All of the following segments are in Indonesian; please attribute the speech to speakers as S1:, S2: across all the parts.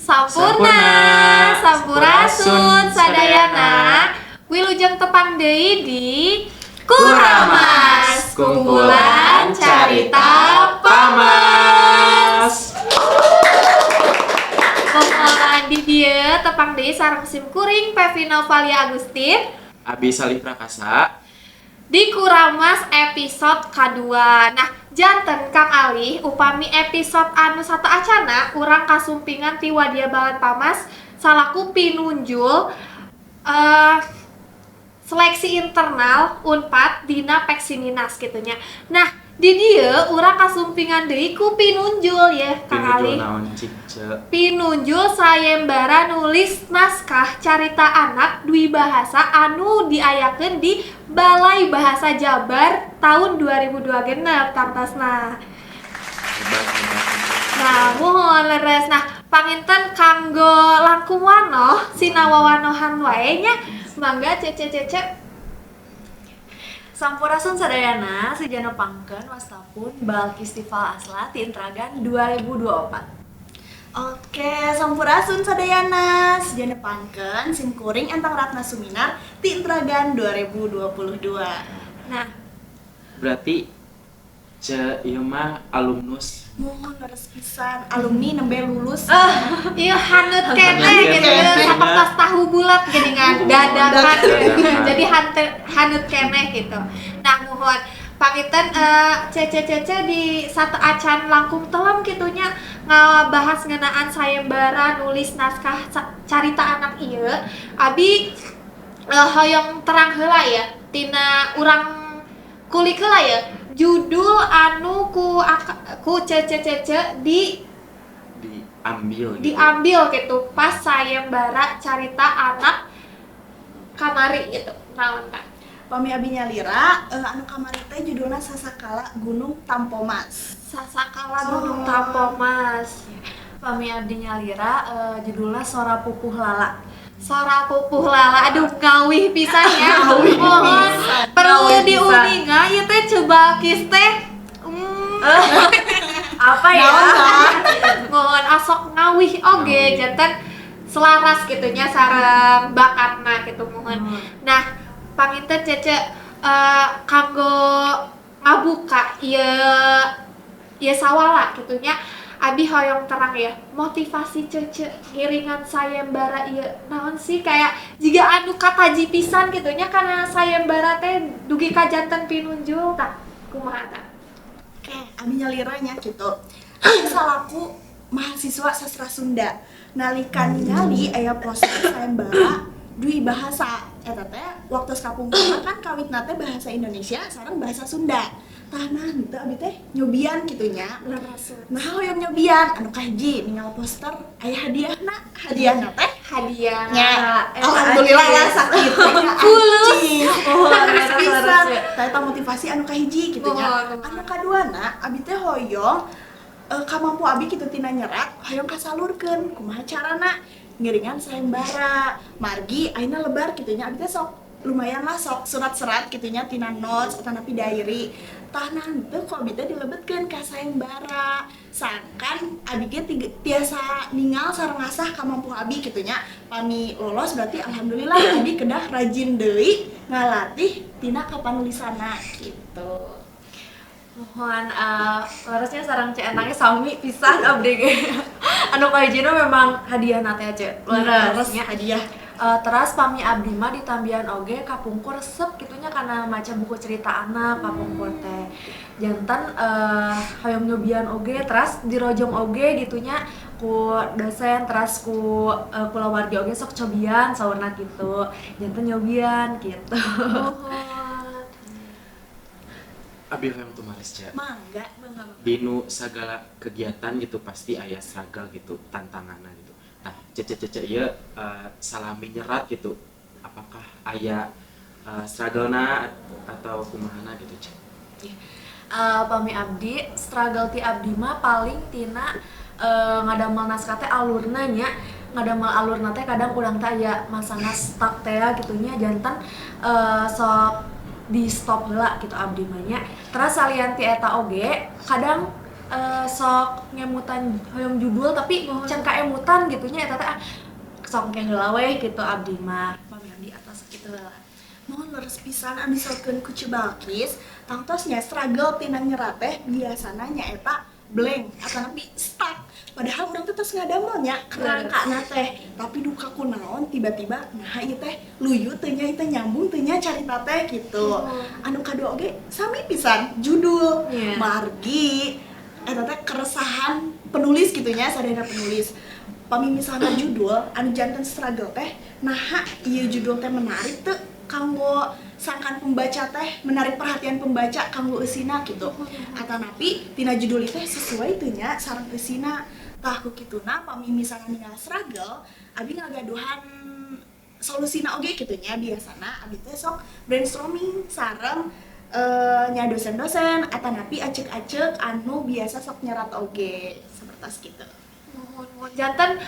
S1: Sampurna, Sampurasun, Sadayana, Wilujeng tepang deui di Kuramas, kumpulan carita Pamas. Kumpulan di dieu tepang deui sareng sim kuring Pevina Valia Agustin,
S2: Abi Salih Prakasa
S1: di Kuramas episode kedua. Nah, janten Kang Ali, upami episode anu satu acana urang kasumpingan ti Wadia Balan Pamas salaku pinunjul seleksi internal Unpad dina Peksiminas gitunya. Nah, di dieu urang kasumpingan deui ku pinunjul ya Kang Ali.
S2: pinunjul naon cicce.
S1: Pinunjul sayembara nulis naskah carita anak dwi bahasa anu diayakeun di Balai Bahasa Jabar tahun 2002 genep tangtasna. Nah, mohon leres. Nah, panginten kanggo langkung wanoh sinawawanohan wae nya. Mangga cece.
S3: Sampurasun Sadayana, sejana pangkeun wastapun Balkistival Asla ti Intragan 2024. Oke, Sampurasun Sadayana, sejana pangkeun sim kuring Entang Ratna Suminar ti Intragan 2022.
S1: Nah,
S2: Berarti ce ieu mah alumnus
S3: Mohon leres pisan alumni nembe lulus.
S1: ieu haneut keneh gitu sapertos tahu bulat geuningan dadakan. Jadi haneut keneh gitu. Nah, mohon panginten cece di satu acan langkung telem gitunya ngabahas ngeunaan sayembara nulis naskah carita anak ieu. Abi hoyong terang heula ya tina urang kulik heula ya. Judul anu ku cece diambil gitu pas sayembara carita anak kamari gitu naon Kak.
S3: Pami abi nyalira anu kamari teh judulna Sasakala Gunung Tampomas.
S1: Sasakala Gunung Tampomas.
S3: Pami abdi nyalira judulna Sora Pupuh Lala.
S1: Sora Pupuh Lala, aduh ngawih pisan ya. Mohon perlu diuninga ieu teh coba kis teh.
S3: Apa ya?
S1: Mohon asok ngawih oge janten selaras gitunya sareng bakatna gitu mohon. Nah, panginten cece kanggo ngabuka ieu sawala gitunya. Abi hoyong terang ya, motivasi cece ngiringan sayembara ieu naon sih kayak jiga anu kataji pisan gitunya karena sayembara teh dugi ka janten pinunjul tah kumaha tah.
S3: Oke, abi nyaliranya gitu. Salaku mahasiswa sastra Sunda. Nalikan nyali aya poster sayembara dwi bahasa eta teh waktu kapungkurna kan kawitna teh bahasa Indonesia sareng bahasa Sunda. Tahanan teu abi teh nyobian kitunya. Nah, hoyong nyobian anu kahiji ninggal poster aya hadiahna. Hadiahna teh
S1: Hadiah.
S3: nya alhamdulillah lah sakit
S1: Fulus.
S3: pisan eta motivasi anu kahiji kitu nya. Anu kaduana abi teh hoyong kamampu abi kitu tina nyerat hoyong kasalurkeun kumaha carana ngiringan sayembara margi ayeuna lebar kitu nya abi teh sok lumayan lah sok surat-surat kitu nya tina notes atau napi diary tahanan teh kok abi teh dilebetkeun ka sayembara sangkan abi ge tiasa ningal sareng ngasah kamampu abi kitu nya pami lolos berarti alhamdulillah abi kedah rajin deui ngalatih tina kapanulisanna gitu.
S4: Mohon larasnya sarang cek enangnya sami pisan abdi ge. Anu kahijina memang hadiah nate aja. Larasnya
S3: hadiah.
S4: Teras pami abdi mah ditambihan oge kapungkur resep kitunya karena maca buku cerita anak kapungkur teh. Janten hoyong nyobian oge teras dirojong oge gitunya ku dosen teras ku kulawargi oge sok cobian saurna gitu. Janten nyobian gitu.
S2: Abi hoyong tumaris ce.
S3: Mangga.
S2: Dinu sagala kegiatan gitu pasti aya struggle gitu, tantanganna gitu. Nah, cece ieu salami nyerat gitu. Apakah aya struggle-na atau kumahana gitu, Ce?
S4: Pami abdi struggle ti abdi mah paling tina ngadamel naskah teh alurna nya. Ngadamel alurna teh kadang urang teh aya masana stuck teh gitunya janten sok di stop heula gitu abdi mah nya. Terus salian ti eta oge kadang sok ngemutan hoyong judul tapi can kaemutan gitunya eta teh sok engke heula we gitu abdi mah pami abdi atas kitu lah.
S3: Mohon leres pisan anu disautkeun ku Cibalkis, tangtosnya struggle tina nyerat teh biasana nyaeta blank atau nabi stuck. Padahal orang teh terus ngadamelnya kerangkana teh, tapi duka kunaon tiba-tiba nah ieu teh luyu teu nya teh nyambung teu nya carita teh gitu. Anu kadua oge sami pisan judul margi eta teh keresahan penulis gitu nya sadaya penulis. Pami misalnya judul anu janten struggle teh naha ieu judul teh menarik teu kanggo sangkan pembaca teh menarik perhatian pembaca kanggo eusina gitu. Atanapi tina judul teh sesuai teu nya sareng eusina. Tah ku kituna pami misalnya ninggal struggle, abi ngagaduhan solusina oge kitu nya biasana abi teh sok brainstorming sareng nya dosen-dosen atanapi acek-acek anu biasa sok nyerat oge sapertos kitu.
S1: Mohon janten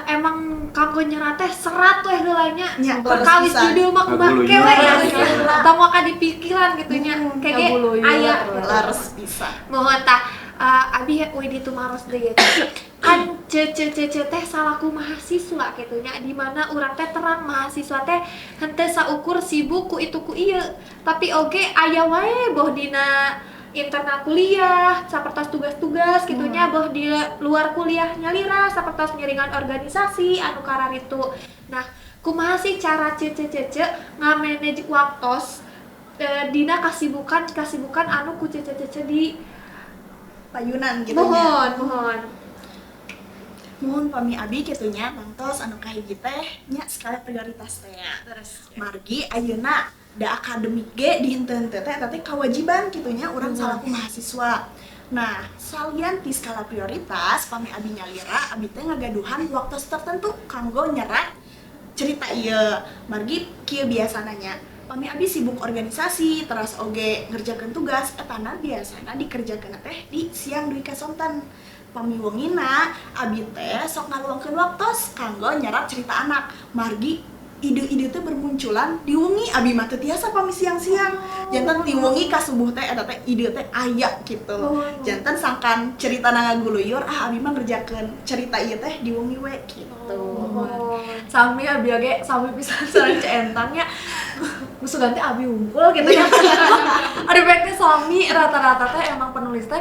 S1: emang kanggo nyerat teh serat weh heula nya.
S3: Nya,
S1: Perkawis
S3: leres pisan.
S1: judul mah
S2: Kaguluyu.
S1: make we ya. Tah moal ka dipikiran gitu nya. Kege
S4: kaguluyu.
S1: aya
S3: Leres pisan.
S1: mohon tah abi we ditu maros deui kan cece teh salaku mahasiswa kitu nya di mana urang teh terang mahasiswa teh henteu saukur sibuk ku itu ku ieu tapi oge aya wae boh dina internal kuliah sapertos tugas-tugas gitunya boh di luar kuliah nyalira sapertos ngiringan organisasi anu kararitu. Nah kumaha sih cara cece ngamanage waktos dina kasibukan anu ku cece di
S3: Payunan gitu nya.
S1: mohon
S3: Pami abi kitunya mantos anu kahiji teh nya skala prioritas teh. Margi ayeuna da akademik ge di henteu-henteu teh eta teh kewajiban kitunya urang salaku mahasiswa. Nah, salian ti skala prioritas pami abi nyalira abi teh ngagaduhan waktu tertentu kanggo nyerat cerita ieu. Margi kieu biasana nya pami abi sibuk organisasi terus oge ngerjakeun tugas etana biasana dikerjakeun teh di siang duwi kasonten. Pami wengina abi teh sok ngaluangkeun waktos kanggo nyerat cerita anak. Margi ide-ide teh bermunculan di wengi abi mah teu tiasa pami siang-siang. Janten di wengi ka subuh teh eta teh ide teh aya gitu. Janten sangkan ceritana ngaguluyur abi mah ngerjakeun cerita ieu teh di wengi we gitu.
S4: Sami abi oge sami pisan sareng ceentangnya musuh ganti abi unggul gitu ya. Ada baiknya sami rata-rata teh emang penulis teh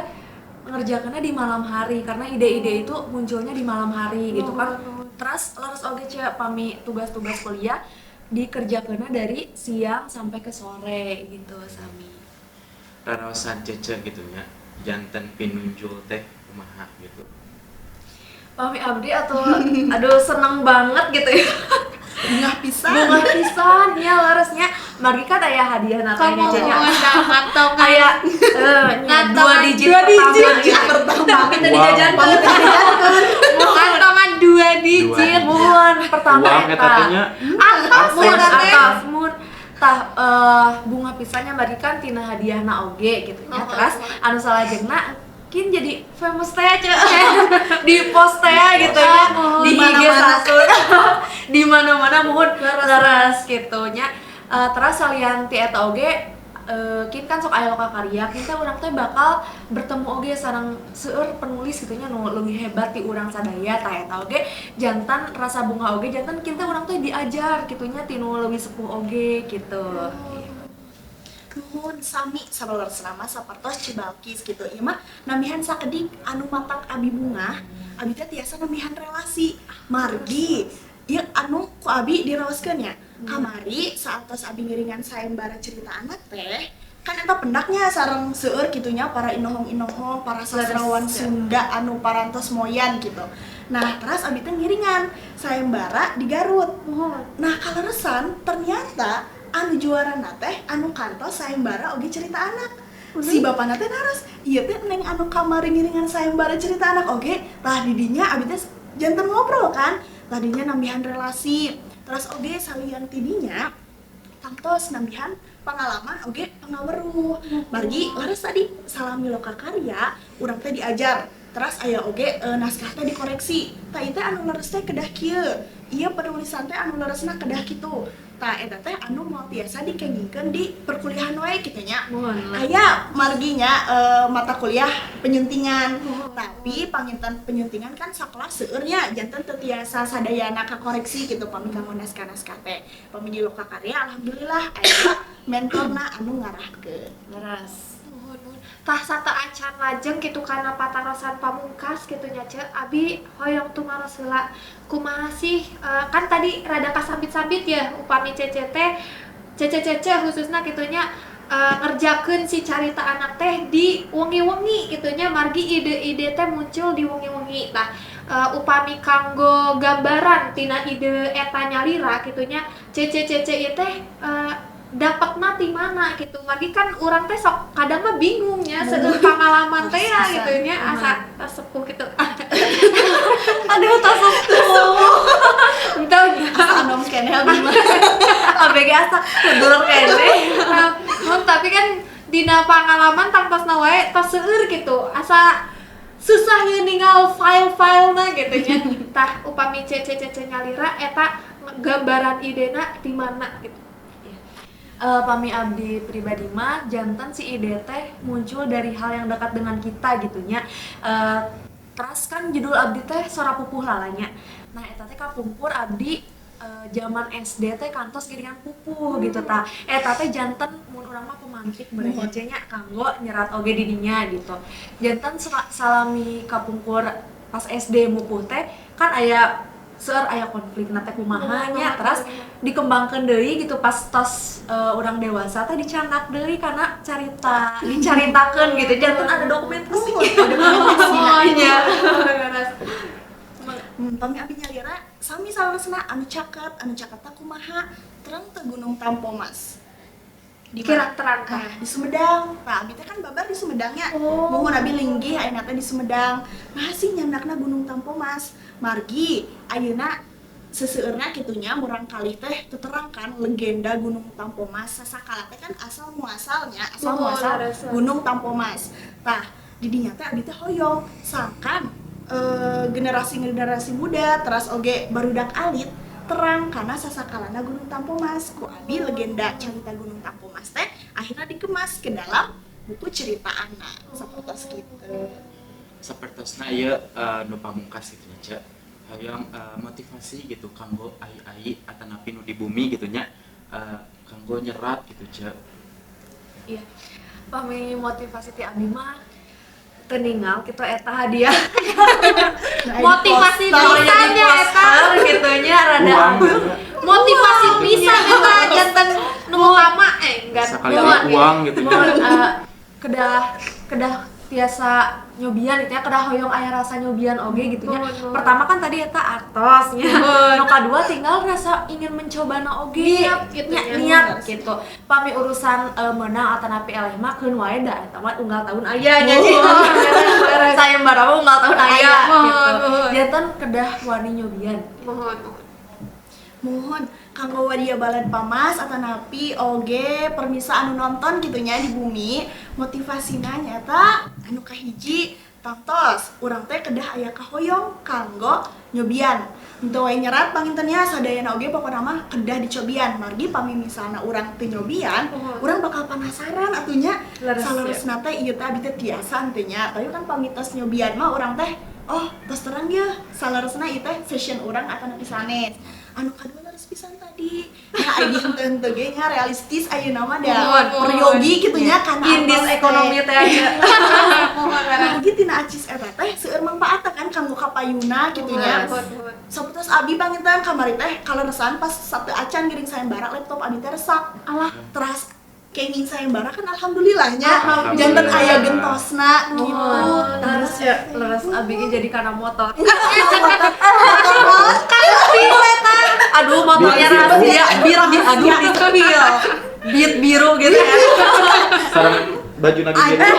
S4: ngerjakannya di malam hari karena ide-ide itu munculnya di malam hari gitu kan. Terus leres oge cia pami tugas-tugas kuliah dikerjakannya dari siang sampai ke sore gitu sami.
S2: Raraosan cece gitu nya janten pinunjul teh kumaha gitu.
S4: Pami abdi atau aduh seneng banget gitu ya.
S3: Bunga pisan.
S4: Bunga pisan ya leresnya margi kan aya hadiah natanya nya.
S1: ngantongan
S4: Aya
S1: Ngantongan
S4: 2 digit pertama kita dijajankeun.
S1: ngantongan 2 digit
S4: Mun pertama
S2: Uang eta teh nya
S4: mun tah bunga pisannya bari kan tina hadiahna oge gitu nya. Terus anu salajengna kin jadi famous teh di post teh gitu ya di IG satu di mana-mana mohon leres gitu nya. Terus salian ti eta oge kin kan sok aya loka karya kita urang teh bakal bertemu oge sareng seueur penulis gitu nya nu leuwih hebat ti urang sadaya tah eta oge jantan rasa bunga oge jantan kita urang teh diajar gitu nya ti nu leuwih sepuh oge gitu.
S3: Nuhun sami sabalur selama sapertos Cibalkis gitu. Ieu mah namihan sakedik anu matak abi bunga, abi teh tiasa namihan relasi. Margi ieu anu ku abi diraoskeun nya. Kamari saatos abi ngiringan sayembara cerita anak teh kan eta pendaknya sareng seueur kitunya para inohong-inohong, para sastrawan Sunda anu parantos moyan gitu. Nah, terus abi teh ngiringan sayembara di Garut. Nah, kaleresan ternyata anu juarana teh anu kantos sayembara oge cerita anak. Si bapana teh naras, ieu teh neng anu kamari ngiringan sayembara cerita anak oge, tah didinya abi teh janten ngobrol kan, tadinya nambihan relasi. Terus oge salian tidinya tangtos nambihan pengalaman oge pangaweruh. Margi laras tadi salami loka karya, urang teh diajar. Terus aya oge naskah teh dikoreksi. Tah ieu teh anu leres teh kedah kieu. Ieu penulisan teh anu leresna kedah kitu. Tah eta teh anu moal tiasa dikengingkeun di perkuliahan wae kitu nya.
S4: Mohon lah.
S3: Aya marginya mata kuliah penyuntingan. Tapi panginten penyuntingan kan sakelas seueur nya janten teu tiasa sadayana kakoreksi gitu pami kanggo naskah-naskah teh. Pami di loka karya alhamdulillah aya mentorna anu ngarahkeun.
S4: Leres.
S1: Tah sata acan lajeng gitu karena patarosan pamungkas gitu nya ce abi hoyong tumaros heula kumaha sih kan tadi rada kasambit-sambit ya upami cece khususna gitunya ngerjakeun si carita anak teh di wengi-wengi gitunya margi ide-ide teh muncul di wengi-wengi. Nah upami kanggo gambaran tina ide eta nyalira gitunya cece ieu teh dapatna ti mana gitu. Margi kan urang teh sok kadang mah bingung nya seueur pengalaman teh ya gitu nya asa sepuh gitu.
S4: Aduh, tas sepuh.
S1: Entah
S3: Anom kene abi mah.
S4: ABG asa kudur kene.
S1: tapi kan dina pengalaman tangtosna wae tos seueur gitu. Asa susah ninggal file-filena gitu nya. Tah upami cece nyalira eta gambaran idena di mana gitu.
S4: Pami abdi pribadi mah jantan si ide teh muncul dari hal yang dekat dengan kita gitunya. Terus kan judul abdi teh Sora Pupuh Lalanya. Nah eta teh kapungkur abdi zaman SD teh kantos giringan pupuh gitu ta. Eta teh jantan mun urang mah pemantik beurang nya kanggo nyerat oge di dinya gitu. Jantan salami kapungkur pas SD mupuh teh kan aya seueur aya konflik na teh kumaha nya terus dikembangkeun deui gitu pas tos urang dewasa teh dicandak deui kana carita dicaritakeun gitu janten ada dokumentasi gitu nya.
S3: Pami abi nyalira sami salesna anu caket teh kumaha terang teh Gunung Tampomas. Di
S1: Kira terang
S3: Nah, di Sumedang. Nah, abi teh kan babar di Sumedangnya. Mumun abi linggih ayeuna teh di Sumedang. Nah, sih nyandakna Gunung Tampomas. Margi ayeuna seseueurna kitunya murang kalih teh terangkan legenda Gunung Tampomas. Sasakala teh kan asal muasal Gunung Tampomas. Tah, di dinya teh abi teh hoyong sangkan generasi muda terus oge barudak alit terang karena sasakalana Gunung Tampomas ku abi legenda cerita Gunung Tampomas teh akhirnya dikemas ke dalam buku cerita anak sapertos kitu.
S2: Sapertosna ieu nu pamungkas gitu nya ce hayang motivasi gitu kanggo ai-ai atanapi nu di bumi gitu nya kanggo nyerat gitu ce.
S4: Iya. Pami motivasi ti abdi mah teu ninggal kitu eta hadiah.
S1: Motivasi pisannya eta
S4: gitu nya rada
S1: motivasi pisan eta janten nu utama enggak
S2: Sekali uang gitu nya.
S4: kedah tiasa nyobian gitu ya kedah hoyong aya rasa nyobian oge gitu nya. Pertama kan tadi eta artosnya. Nu kadua tinggal rasa ingin mencoba na oge niat gitu. Pami urusan meunang atanapi eleh mah keun wae da eta mah unggal tahun aya nya. Sayembara mah unggal tahun aya gitu. Janten kedah wani nyobian.
S3: Mohon kanggo wadia balad pamas atanapi oge permisa anu nonton gitunya di bumi motivasina nyata anu kahiji tos urang teh kedah aya kahoyong kanggo nyobian henteu wae nyerat pangintennya sadayana oge pokona mah kedah dicobian margi pami misalna urang teu nyobian urang bakal penasaran atunya saleresna teh ieu teh abi teh tiasa teh nya tapi kan pami tos nyobian mah urang teh oh tos terang ge saleresna ieu teh fashion urang atanapi sanes anu kadua laras pisan tadi nah aya henteu ge nya realistis ayeuna mah da peryogi kitu nya kana
S4: Indis ekonomi teh aja.
S3: lagi tina acis eta teh seueur mangpaatna kan kanggo kapayuna kitu nya saputos abi panginten kamari teh kaleresan pas Sabtu acan giring sayembara laptop abi teh resak alah teras kenging sayembara kan alhamdulillahnya janten aya gentosna gitu
S4: Terus ya leres abi ge jadi kana motor. Aduh motornya rahasia aduh di spill beat biru gitu ya.
S2: Sareng baju nabi biru.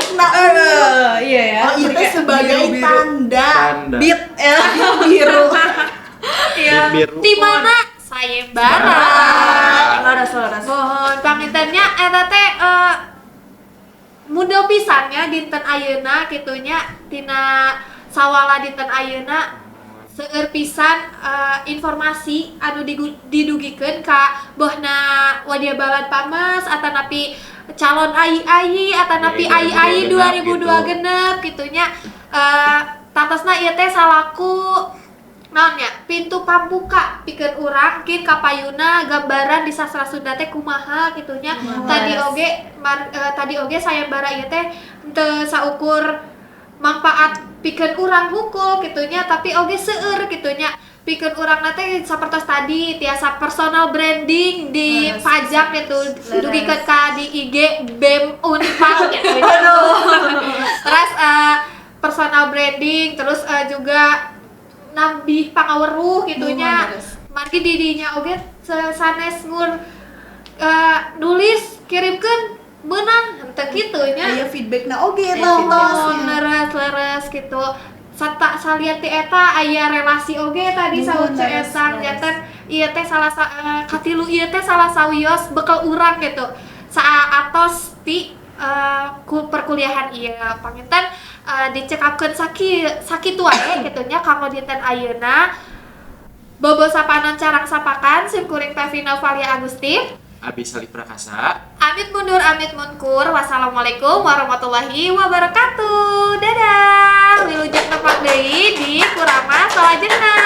S4: Iya ya.
S3: oh itu sebagai tanda
S4: Beat
S3: biru
S4: Iya.
S2: Biru.
S1: di mana sayembara.
S4: Laras.
S1: Mohon pangintennya eta teh mudel pisannya dinten ayeuna kitunya tina sawala dinten ayeuna seueur pisan informasi anu didugikeun ka bohna wadia balad pames atanapi calon ai atanapi ai 2002 genep gitunya. Tantosna ieu teh salaku naonnya pintu pambuka pikeun urang kin kapayuna gambaran di sastra Sunda teh kumaha gitunya. Tadi oge sayembara ieu teh teu saukur manfaat pikeun urang hungkul gitunya, tapi oge seueur gitunya pikeun urangna teh sapertos tadi tiasa personal branding di pajak gitu dugikeun ka di IG BEM Unpad gitu. Terus personal branding terus juga nambih pangaweruh gitunya. Margi di dinya oge sanes ngur nulis kirimkeun menang henteu kitu nya.
S3: Aya feedbackna oge tos.
S1: Leres gitu. Salian ti eta aya relasi oge tadi saur ceesang janten ieu teh salah katilu ieu teh salah sawios bekal urang gitu. Saatos ti perkuliahan ieu panginten dicekapkeun sakitu wae kitu nya kanggo dinten ayeuna. Bobo sapanan carang sapakan sim kuring Pevina Valia Agusti.
S2: Abi Salih Prakasa.
S1: Amit mundur, amit munkur. Wassalamualaikum warahmatullahi wabarakatuh. Dadah. Wilujeng tempat deui di Kurama Salajengna.